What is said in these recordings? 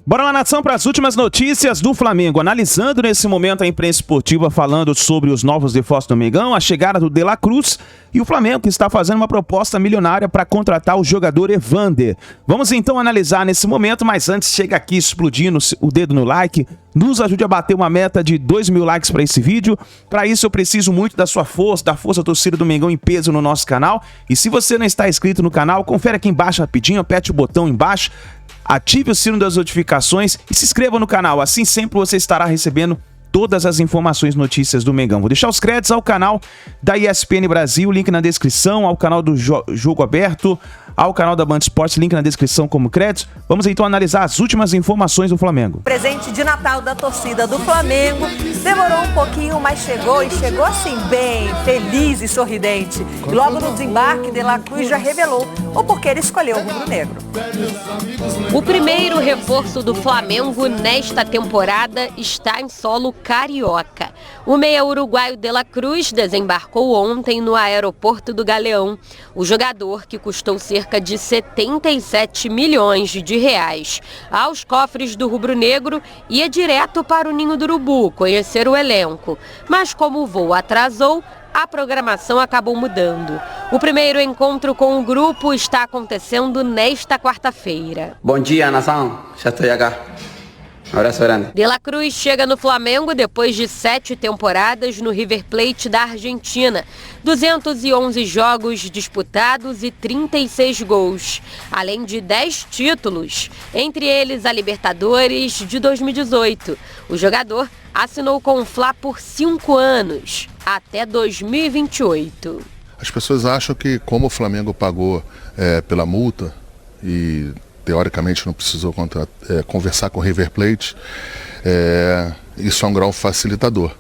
Bora lá, nação, para as últimas notícias do Flamengo. Analisando nesse momento a imprensa esportiva falando sobre os novos reforços do Mengão, a chegada do De La Cruz e o Flamengo que está fazendo uma proposta milionária para contratar o jogador Evander. Vamos então analisar nesse momento, mas antes chega aqui explodindo o dedo no like. Nos ajude a bater uma meta de 2.000 likes para esse vídeo. Para isso eu preciso muito da sua força, da força da torcida do Mengão em peso no nosso canal. E se você não está inscrito no canal, confere aqui embaixo rapidinho, aperte o botão embaixo. Ative o sino das notificações e se inscreva no canal, assim sempre você estará recebendo todas as informações e notícias do Mengão. Vou deixar os créditos ao canal da ESPN Brasil, link na descrição, ao canal do Jogo Aberto, ao canal da Band Esportes, link na descrição como créditos. Vamos então analisar as últimas informações do Flamengo. Presente de Natal da torcida do Flamengo. Demorou um pouquinho, mas chegou e chegou assim bem, feliz e sorridente. E logo no desembarque, De La Cruz já revelou o porquê ele escolheu o rubro-negro. O primeiro reforço do Flamengo nesta temporada está em solo carioca. O meia uruguaio De La Cruz desembarcou ontem no aeroporto do Galeão. O jogador, que custou cerca de 77 milhões de reais aos cofres do rubro-negro, ia direto para o Ninho do Urubu conhecer o elenco. Mas como o voo atrasou, a programação acabou mudando. O primeiro encontro com o grupo está acontecendo nesta quarta-feira. Bom dia, nação. Já estou aqui. Um abraço grande. De La Cruz chega no Flamengo depois de 7 temporadas no River Plate da Argentina. 211 jogos disputados e 36 gols, além de 10 títulos, entre eles a Libertadores de 2018. O jogador assinou com o Fla por 5 anos, até 2028. As pessoas acham que como o Flamengo pagou pela multa e teoricamente não precisou conversar com o River Plate, isso é um grau facilitador.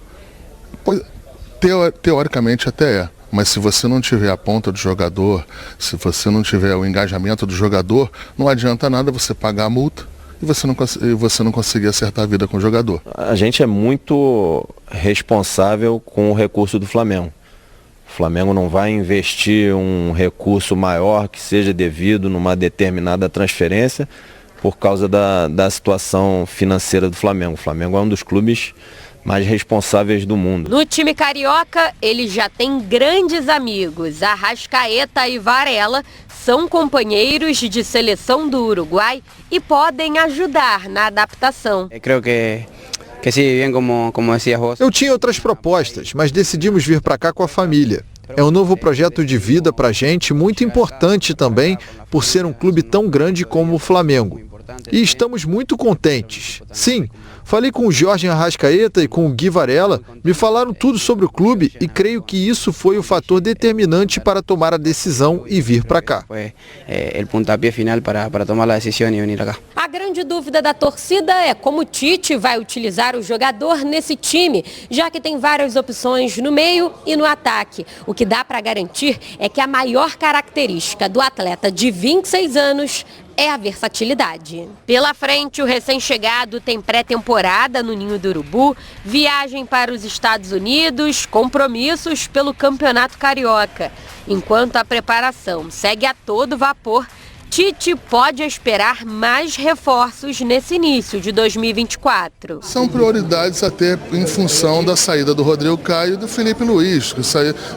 Teoricamente até é, mas se você não tiver a ponta do jogador, se você não tiver o engajamento do jogador, não adianta nada você pagar a multa e você não conseguir acertar a vida com o jogador. A gente é muito responsável com o recurso do Flamengo. O Flamengo não vai investir um recurso maior que seja devido numa determinada transferência por causa da situação financeira do Flamengo. O Flamengo é um dos clubes mais responsáveis do mundo. No time carioca, ele já tem grandes amigos. Arrascaeta e Varela são companheiros de seleção do Uruguai e podem ajudar na adaptação. Eu creio que sim, bem como dizia vos. Eu tinha outras propostas, mas decidimos vir para cá com a família. É um novo projeto de vida para a gente, muito importante também por ser um clube tão grande como o Flamengo. E estamos muito contentes. Sim, falei com o Jorge Arrascaeta e com o Gui Varela, me falaram tudo sobre o clube e creio que isso foi o fator determinante para tomar a decisão e vir para cá. Foi o pontapé final para tomar a decisão e vir cá. A grande dúvida da torcida é como o Tite vai utilizar o jogador nesse time, já que tem várias opções no meio e no ataque. O que dá para garantir é que a maior característica do atleta de 26 anos é a versatilidade. Pela frente, o recém-chegado tem pré-temporada no Ninho do Urubu, viagem para os Estados Unidos, compromissos pelo Campeonato Carioca. Enquanto a preparação segue a todo vapor, Tite pode esperar mais reforços nesse início de 2024. São prioridades até em função da saída do Rodrigo Caio e do Felipe Luiz, que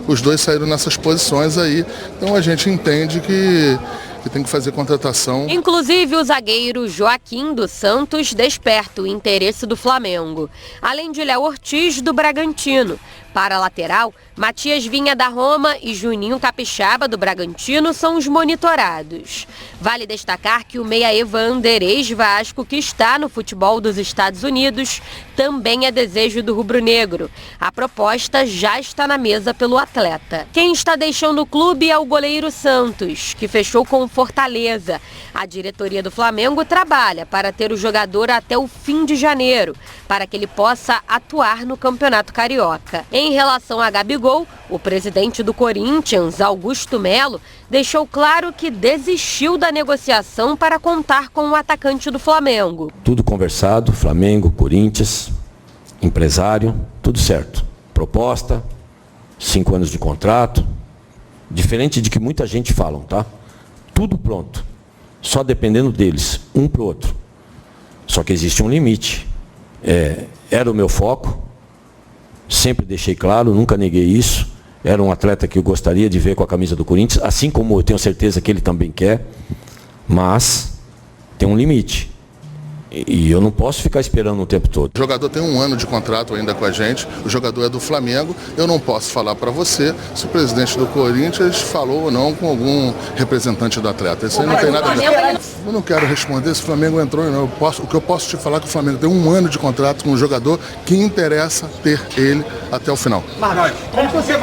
os dois saíram nessas posições aí, então a gente entende que tem que fazer contratação. Inclusive o zagueiro Joaquim dos Santos desperta o interesse do Flamengo, além de Léo Ortiz do Bragantino. Para a lateral, Matias Vinha da Roma e Juninho Capixaba do Bragantino são os monitorados. Vale destacar que o meia Evander, ex-Vasco, que está no futebol dos Estados Unidos, também é desejo do rubro-negro. A proposta já está na mesa pelo atleta. Quem está deixando o clube é o goleiro Santos, que fechou com o Fortaleza. A diretoria do Flamengo trabalha para ter o jogador até o fim de janeiro, para que ele possa atuar no Campeonato Carioca. Em relação a Gabigol, o presidente do Corinthians, Augusto Melo, deixou claro que desistiu da negociação para contar com o atacante do Flamengo. Tudo conversado, Flamengo, Corinthians, empresário, tudo certo. Proposta, 5 anos de contrato, diferente de que muita gente fala, tá? Tudo pronto, só dependendo deles, um pro outro. Só que existe um limite. Era o meu foco, sempre deixei claro, nunca neguei isso. Era um atleta que eu gostaria de ver com a camisa do Corinthians, assim como eu tenho certeza que ele também quer, mas tem um limite. E eu não posso ficar esperando o tempo todo. O jogador tem 1 ano de contrato ainda com a gente, o jogador é do Flamengo. Eu não posso falar para você se o presidente do Corinthians falou ou não com algum representante do atleta. Isso aí não tem nada a ver. Eu não quero responder se o Flamengo entrou ou não. O que eu posso te falar é que o Flamengo tem 1 ano de contrato com um jogador que interessa ter ele até o final.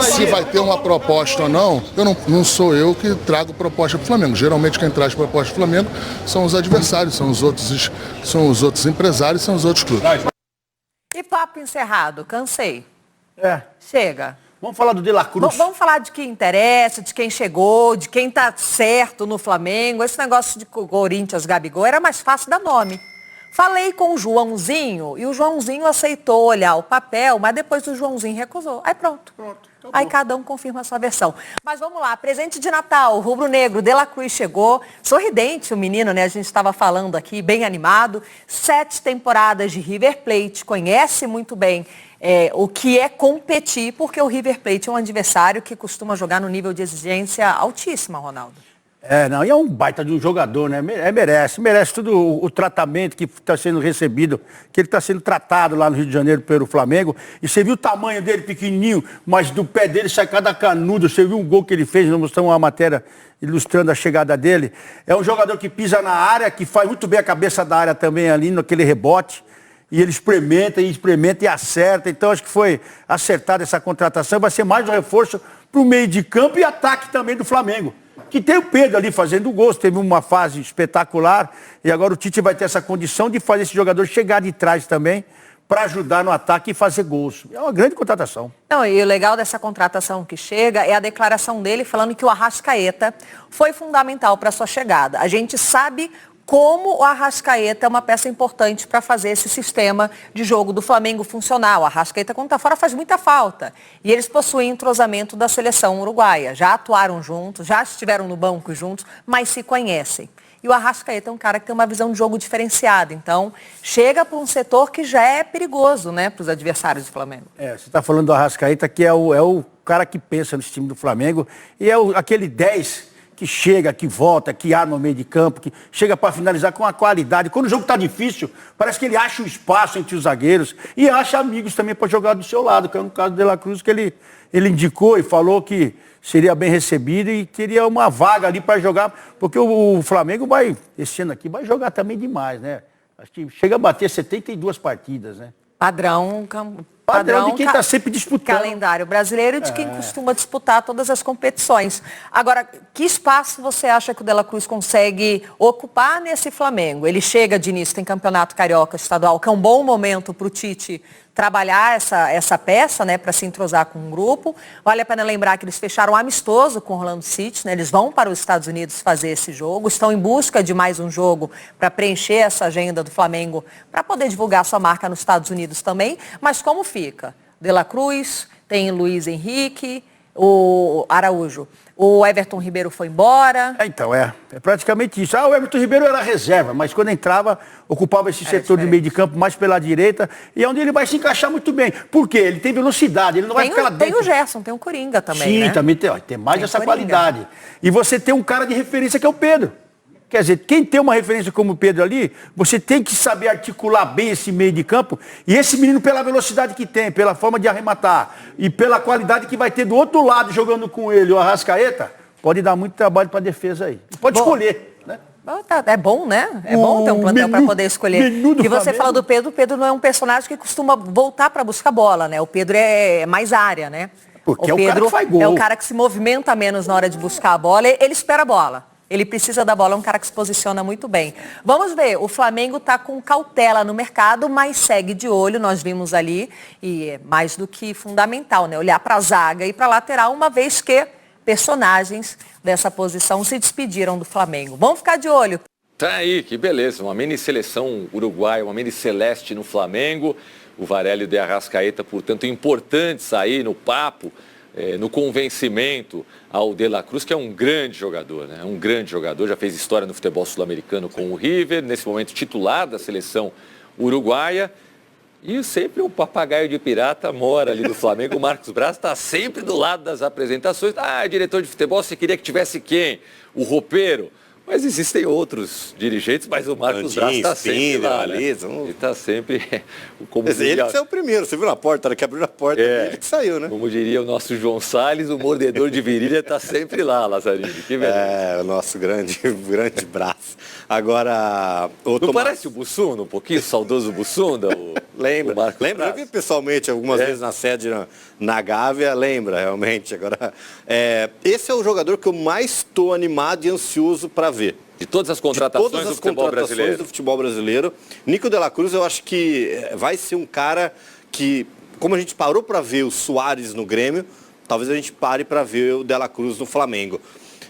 Se vai ter uma proposta ou não, não sou eu que trago proposta para o Flamengo. Geralmente quem traz proposta para o Flamengo são os adversários, são os outros empresários, são os outros clubes. E papo encerrado, cansei. Chega. Vamos falar do De La Cruz. Vamos falar de quem interessa, de quem chegou, de quem tá certo no Flamengo. Esse negócio de Corinthians, Gabigol, era mais fácil dar nome. Falei com o Joãozinho e o Joãozinho aceitou olhar o papel, mas depois o Joãozinho recusou. Aí pronto. Aí cada um confirma a sua versão. Mas vamos lá, presente de Natal, rubro-negro, De La Cruz chegou, sorridente o menino, né? A gente estava falando aqui, bem animado. 7 temporadas de River Plate, conhece muito bem o que é competir, porque o River Plate é um adversário que costuma jogar no nível de exigência altíssima, Ronaldo. E é um baita de um jogador, né? Merece todo o tratamento que está sendo recebido, que ele está sendo tratado lá no Rio de Janeiro pelo Flamengo. E você viu o tamanho dele, pequenininho, mas do pé dele sai cada canudo. Você viu um gol que ele fez, nós mostramos uma matéria ilustrando a chegada dele. É um jogador que pisa na área, que faz muito bem a cabeça da área também ali, naquele rebote. E ele experimenta e acerta. Então acho que foi acertada essa contratação. Vai ser mais um reforço para o meio de campo e ataque também do Flamengo. Que tem o Pedro ali fazendo gols, teve uma fase espetacular e agora o Tite vai ter essa condição de fazer esse jogador chegar de trás também para ajudar no ataque e fazer gols. É uma grande contratação. Não, e o legal dessa contratação que chega é a declaração dele falando que o Arrascaeta foi fundamental para a sua chegada. A gente sabe como o Arrascaeta é uma peça importante para fazer esse sistema de jogo do Flamengo funcionar. O Arrascaeta, quando está fora, faz muita falta. E eles possuem entrosamento da seleção uruguaia. Já atuaram juntos, já estiveram no banco juntos, mas se conhecem. E o Arrascaeta é um cara que tem uma visão de jogo diferenciada. Então, chega para um setor que já é perigoso, né, para os adversários do Flamengo. Você está falando do Arrascaeta, que é o cara que pensa nesse time do Flamengo. E é aquele 10... que chega, que volta, que arma no meio de campo, que chega para finalizar com a qualidade. Quando o jogo está difícil, parece que ele acha um espaço entre os zagueiros e acha amigos também para jogar do seu lado, que é no caso do De La Cruz, que ele indicou e falou que seria bem recebido e teria uma vaga ali para jogar, porque o Flamengo esse ano aqui, vai jogar também demais, né? Acho que chega a bater 72 partidas, né? Padrão de quem está sempre disputando. Calendário brasileiro de quem costuma disputar todas as competições. Agora, que espaço você acha que o De La Cruz consegue ocupar nesse Flamengo? Ele chega de início, tem campeonato carioca estadual, que é um bom momento para o Tite trabalhar essa peça, né, para se entrosar com um grupo. Vale a pena lembrar que eles fecharam amistoso com o Orlando City, né? Eles vão para os Estados Unidos fazer esse jogo, estão em busca de mais um jogo para preencher essa agenda do Flamengo, para poder divulgar sua marca nos Estados Unidos também. Mas como fica? De La Cruz, tem Luiz Henrique, o Araújo. O Everton Ribeiro foi embora. Então, é praticamente isso. O Everton Ribeiro era reserva, mas quando entrava, ocupava esse setor de meio de campo mais pela direita, e é onde ele vai se encaixar muito bem. Por quê? Ele tem velocidade, ele não vai ficar lá dentro. Tem o Gerson, tem o Coringa também, né? Sim, também tem mais essa qualidade. E você tem um cara de referência que é o Pedro. Quer dizer, quem tem uma referência como o Pedro ali, você tem que saber articular bem esse meio de campo. E esse menino, pela velocidade que tem, pela forma de arrematar e pela qualidade que vai ter do outro lado jogando com ele, o Arrascaeta, pode dar muito trabalho para a defesa aí. Pode escolher, né? É bom, né? É bom ter um plantel para poder escolher. E você fala do Pedro, o Pedro não é um personagem que costuma voltar para buscar bola, né? O Pedro é mais área, né? Porque o Pedro é o cara que faz gol. É o cara que se movimenta menos na hora de buscar a bola, ele espera a bola. Ele precisa da bola, é um cara que se posiciona muito bem. Vamos ver, o Flamengo está com cautela no mercado, mas segue de olho, nós vimos ali, e é mais do que fundamental, né? Olhar para a zaga e para a lateral, uma vez que personagens dessa posição se despediram do Flamengo. Vamos ficar de olho. Tá aí, que beleza, uma mini seleção uruguaia, uma mini celeste no Flamengo. O Varela e o De Arrascaeta, portanto, importantes aí no papo no convencimento ao De La Cruz, que é um grande jogador, né? Um grande jogador, já fez história no futebol sul-americano com o River, nesse momento titular da seleção uruguaia. E sempre o papagaio de pirata mora ali do Flamengo. O Marcos Braz está sempre do lado das apresentações. Diretor de futebol, você queria que tivesse quem? O roupeiro? Mas existem outros dirigentes, mas o Marcos Braz está sempre lá, né? Ele está sempre... Ele que saiu primeiro, você viu na porta, era que abriu a porta, ele que saiu, né? Como diria o nosso João Salles, o mordedor de virilha está sempre lá, Lazzarini. Que beleza. O nosso grande braço. Agora... Não parece o Bussunda, um pouquinho, o saudoso Bussunda? Lembra, eu vi pessoalmente algumas vezes na sede na Gávea, lembra realmente. Agora, esse é o jogador que eu mais estou animado e ansioso para ver. De todas as contratações do futebol brasileiro. Nico de la Cruz, eu acho que vai ser um cara que, como a gente parou para ver o Suárez no Grêmio, talvez a gente pare para ver o de la Cruz no Flamengo.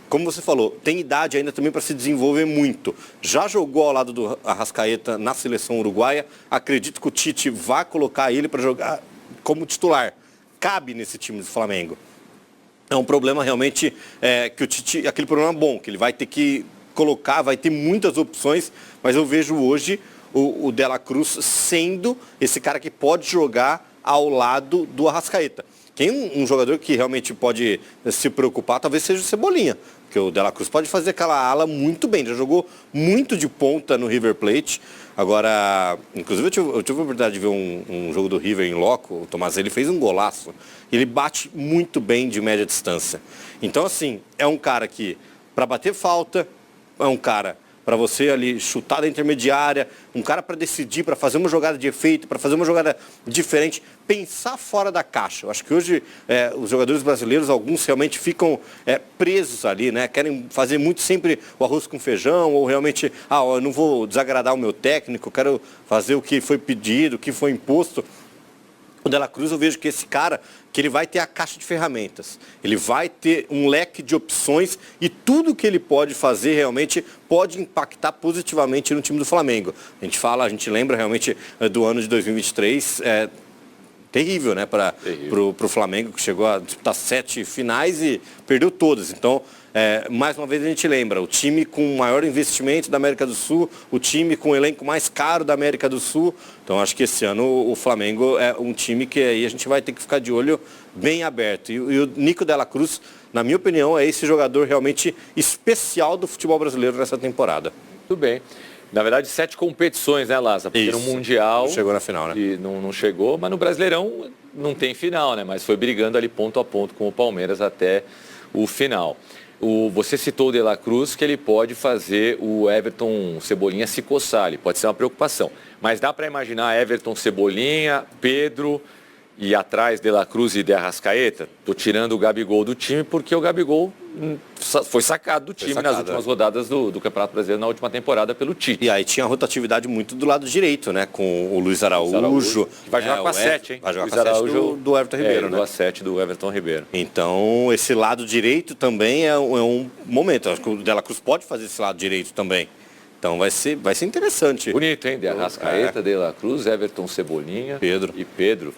Como você falou, tem idade ainda também para se desenvolver muito. Já jogou ao lado do Arrascaeta na seleção uruguaia. Acredito que o Tite vai colocar ele para jogar como titular. Cabe nesse time do Flamengo. É um problema realmente que o Tite... Aquele problema bom, que ele vai ter que colocar, vai ter muitas opções, mas eu vejo hoje o De La Cruz sendo esse cara que pode jogar ao lado do Arrascaeta. Um jogador que realmente pode se preocupar talvez seja o Cebolinha, porque o De La Cruz pode fazer aquela ala muito bem, já jogou muito de ponta no River Plate. Agora, inclusive eu tive a oportunidade de ver um jogo do River em loco, o Tomás, ele fez um golaço, ele bate muito bem de média distância. Então, assim, é um cara que, para bater falta, é um cara para você ali chutar da intermediária, um cara para decidir, para fazer uma jogada de efeito, para fazer uma jogada diferente, pensar fora da caixa. Eu acho que hoje os jogadores brasileiros, alguns realmente ficam presos ali, né? Querem fazer muito sempre o arroz com feijão, ou realmente, eu não vou desagradar o meu técnico, quero fazer o que foi pedido, o que foi imposto. O De La Cruz, eu vejo que esse cara, que ele vai ter a caixa de ferramentas, ele vai ter um leque de opções e tudo que ele pode fazer realmente pode impactar positivamente no time do Flamengo. A gente lembra realmente do ano de 2023, terrível, né, para o Flamengo, que chegou a disputar 7 finais e perdeu todas. Então, mais uma vez a gente lembra, o time com o maior investimento da América do Sul, o time com o elenco mais caro da América do Sul. Então acho que esse ano o Flamengo é um time que aí a gente vai ter que ficar de olho bem aberto. E o Nico de la Cruz, na minha opinião, é esse jogador realmente especial do futebol brasileiro nessa temporada. Muito bem. Na verdade, 7 competições, né, Lázaro? Porque no Mundial... Não chegou na final, né? E não chegou, mas no Brasileirão não tem final, né? Mas foi brigando ali ponto a ponto com o Palmeiras até o final. Você citou o De La Cruz, que ele pode fazer o Everton Cebolinha se coçar, ele pode ser uma preocupação. Mas dá para imaginar Everton Cebolinha, Pedro e atrás De La Cruz e De Arrascaeta? Estou tirando o Gabigol do time porque o Gabigol foi sacado do time nas últimas rodadas do Campeonato Brasileiro na última temporada pelo Tite. E aí tinha rotatividade muito do lado direito, né? Com o Luiz Araújo. Que vai jogar com a 7, hein? Vai jogar com a 7 do Everton Ribeiro, né? Do A7 do Everton Ribeiro. Então, esse lado direito também é um momento. Acho que o De La Cruz pode fazer esse lado direito também. Então vai ser interessante. Bonito, hein? De Arrascaeta, De La Cruz, Everton Cebolinha e Pedro.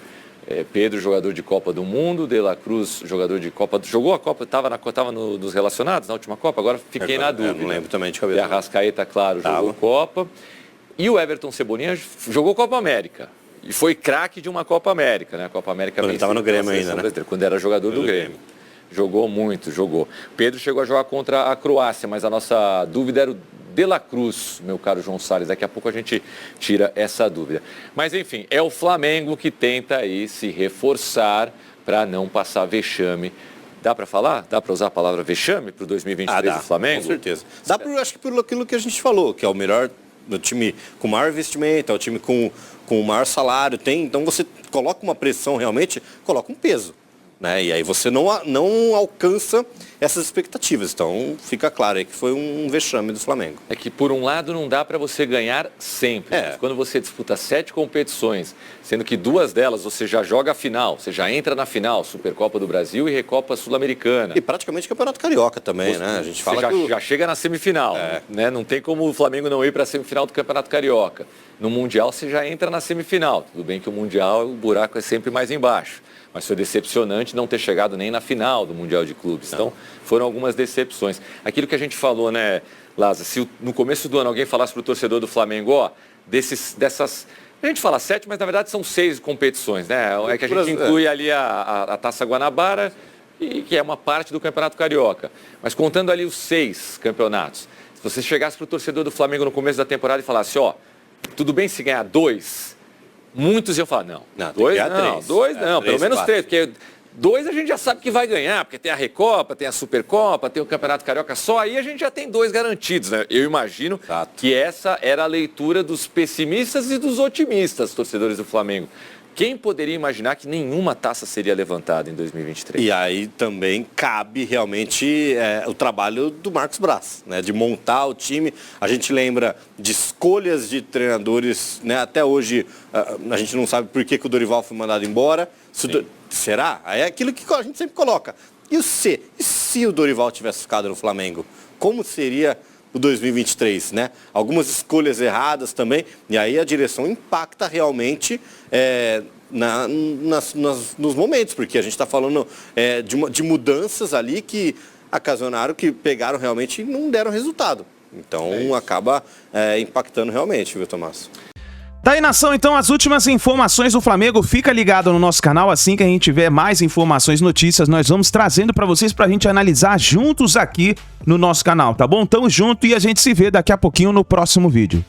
Pedro, jogador de Copa do Mundo, De La Cruz, jogador de Copa... Jogou a Copa, estava nos relacionados na última Copa, agora fiquei na dúvida. Não lembro também de cabeça. De Arrascaeta, claro, jogou Copa. E o Everton Cebolinha jogou Copa América. E foi craque de uma Copa América, né? A Copa América quando ele estava no Grêmio ainda, né? Quando era jogador do Grêmio. Jogou muito, jogou. Pedro chegou a jogar contra a Croácia, mas a nossa dúvida era o De La Cruz, meu caro João Salles. Daqui a pouco a gente tira essa dúvida. Mas, enfim, é o Flamengo que tenta aí se reforçar para não passar vexame. Dá para falar? Dá para usar a palavra vexame para o 2023 do Flamengo? Com certeza. Dá para, acho que por aquilo que a gente falou, que é o melhor do time com maior investimento, é o time com o maior salário. Então você coloca uma pressão realmente, coloca um peso. Né? E aí você não alcança essas expectativas. Então fica claro aí que foi um vexame do Flamengo. É que por um lado não dá para você ganhar sempre. Quando você disputa 7 competições, sendo que 2 delas você já joga a final, você já entra na final, Supercopa do Brasil e Recopa Sul-Americana. E praticamente Campeonato Carioca também, né? A gente fala já chega na semifinal, né? Não tem como o Flamengo não ir para a semifinal do Campeonato Carioca. No Mundial você já entra na semifinal. Tudo bem que o Mundial, o buraco é sempre mais embaixo. Mas foi decepcionante não ter chegado nem na final do Mundial de Clubes. Então, foram algumas decepções. Aquilo que a gente falou, né, Laza, se no começo do ano alguém falasse para o torcedor do Flamengo, ó, dessas... A gente fala 7, mas na verdade são 6 competições, né? É que a gente inclui ali a Taça Guanabara, e que é uma parte do Campeonato Carioca. Mas contando ali os 6 campeonatos, se você chegasse para o torcedor do Flamengo no começo da temporada e falasse, ó, tudo bem se ganhar 2, muitos iam falar, não, 2 não, 2 não, pelo menos 3, porque 2 a gente já sabe que vai ganhar, porque tem a Recopa, tem a Supercopa, tem o Campeonato Carioca, só aí a gente já tem 2 garantidos, né? Eu imagino que essa era a leitura dos pessimistas e dos otimistas, torcedores do Flamengo. Quem poderia imaginar que nenhuma taça seria levantada em 2023? E aí também cabe realmente o trabalho do Marcos Braz, né? De montar o time. A gente lembra de escolhas de treinadores, né? Até hoje a gente não sabe por que o Dorival foi mandado embora. Será? É aquilo que a gente sempre coloca. E se o Dorival tivesse ficado no Flamengo? Como seria o 2023, né? Algumas escolhas erradas também, e aí a direção impacta realmente nos momentos, porque a gente está falando de mudanças ali que ocasionaram, que pegaram realmente e não deram resultado. Então acaba impactando realmente, viu, Tomás? Tá aí, nação, então, as últimas informações do Flamengo. Fica ligado no nosso canal, assim que a gente tiver mais informações, notícias, nós vamos trazendo pra vocês, pra gente analisar juntos aqui no nosso canal, tá bom? Tamo junto e a gente se vê daqui a pouquinho no próximo vídeo.